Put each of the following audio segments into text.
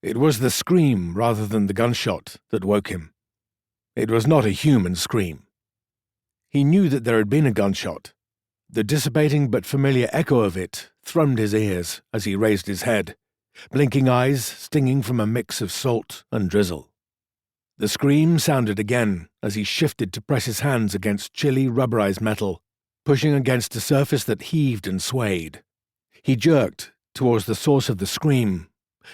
It was the scream rather than the gunshot that woke him. It was not a human scream. He knew that there had been a gunshot. The dissipating but familiar echo of it thrummed his ears as he raised his head, blinking eyes stinging from a mix of salt and drizzle. The scream sounded again as he shifted to press his hands against chilly, rubberized metal, pushing against a surface that heaved and swayed. He jerked towards the source of the scream,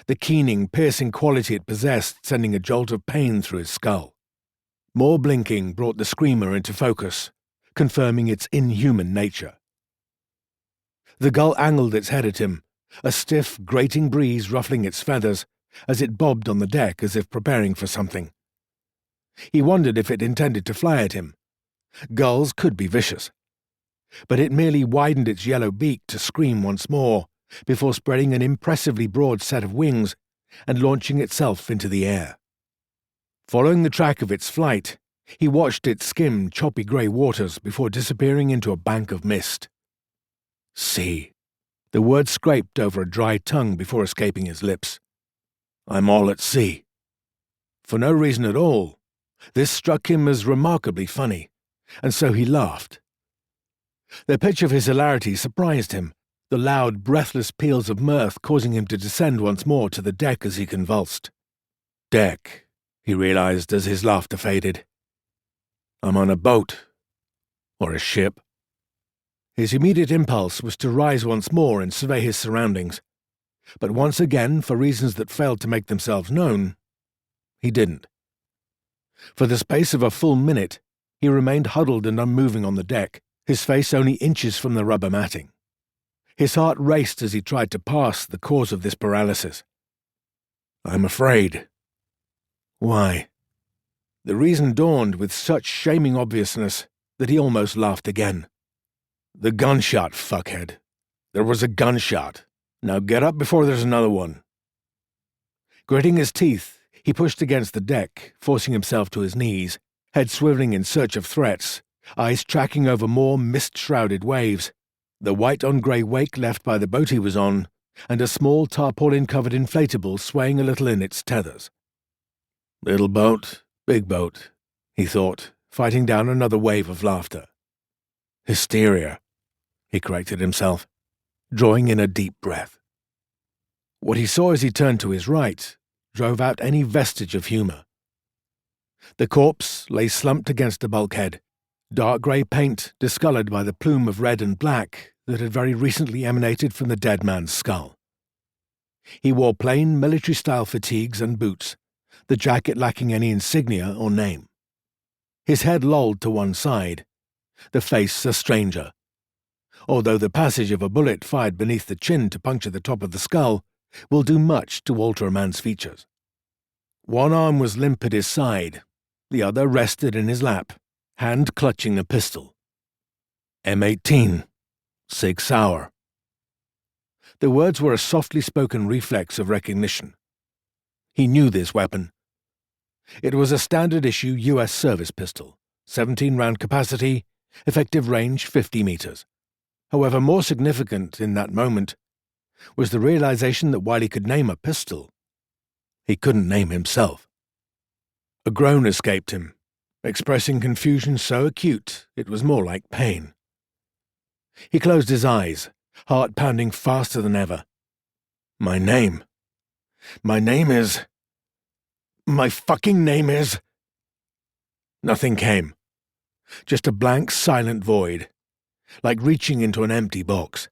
the keening, piercing quality it possessed sending a jolt of pain through his skull. More blinking brought the screamer into focus, confirming its inhuman nature. The gull angled its head at him, a stiff, grating breeze ruffling its feathers as it bobbed on the deck as if preparing for something. He wondered if it intended to fly at him. Gulls could be vicious. But it merely widened its yellow beak to scream once more, before spreading an impressively broad set of wings and launching itself into the air. Following the track of its flight, he watched it skim choppy grey waters before disappearing into a bank of mist. Sea. The word scraped over a dry tongue before escaping his lips. I'm all at sea. For no reason at all, this struck him as remarkably funny, and so he laughed. The pitch of his hilarity surprised him, the loud, breathless peals of mirth causing him to descend once more to the deck as he convulsed. Deck, he realized as his laughter faded. I'm on a boat. Or a ship. His immediate impulse was to rise once more and survey his surroundings, but once again, for reasons that failed to make themselves known, he didn't. For the space of a full minute, he remained huddled and unmoving on the deck, his face only inches from the rubber matting. His heart raced as he tried to parse the cause of this paralysis. I'm afraid. Why? The reason dawned with such shaming obviousness that he almost laughed again. The gunshot, fuckhead. There was a gunshot. Now get up before there's another one. Gritting his teeth, he pushed against the deck, forcing himself to his knees, head swiveling in search of threats, eyes tracking over more mist-shrouded waves, the white-on-grey wake left by the boat he was on, and a small tarpaulin-covered inflatable swaying a little in its tethers. Little boat, big boat, he thought, fighting down another wave of laughter. Hysteria, he corrected himself, drawing in a deep breath. What he saw as he turned to his right drove out any vestige of humour. The corpse lay slumped against a bulkhead, dark grey paint discoloured by the plume of red and black that had very recently emanated from the dead man's skull. He wore plain military-style fatigues and boots, the jacket lacking any insignia or name. His head lolled to one side, the face a stranger, although the passage of a bullet fired beneath the chin to puncture the top of the skull will do much to alter a man's features. One arm was limp at his side, the other rested in his lap, hand clutching a pistol. M18. Sig Sauer. The words were a softly spoken reflex of recognition. He knew this weapon. It was a standard-issue U.S. service pistol, 17-round capacity, effective range 50 meters. However, more significant in that moment was the realization that while he could name a pistol, he couldn't name himself. A groan escaped him, expressing confusion so acute it was more like pain. He closed his eyes, heart pounding faster than ever. My name is... My fucking name is... Nothing came. Just a blank, silent void, like reaching into an empty box.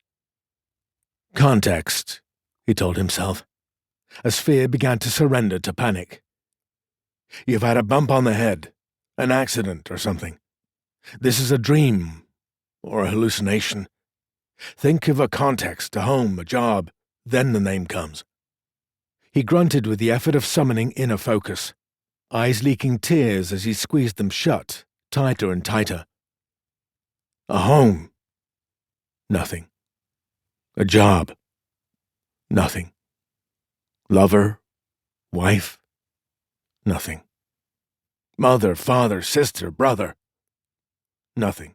Context, he told himself, as fear began to surrender to panic. You've had a bump on the head, an accident or something. This is a dream, or a hallucination. Think of a context, a home, a job, then the name comes. He grunted with the effort of summoning inner focus, eyes leaking tears as he squeezed them shut, tighter and tighter. A home. Nothing. A job. Nothing. Lover. Wife. Nothing. Mother, father, sister, brother. Nothing.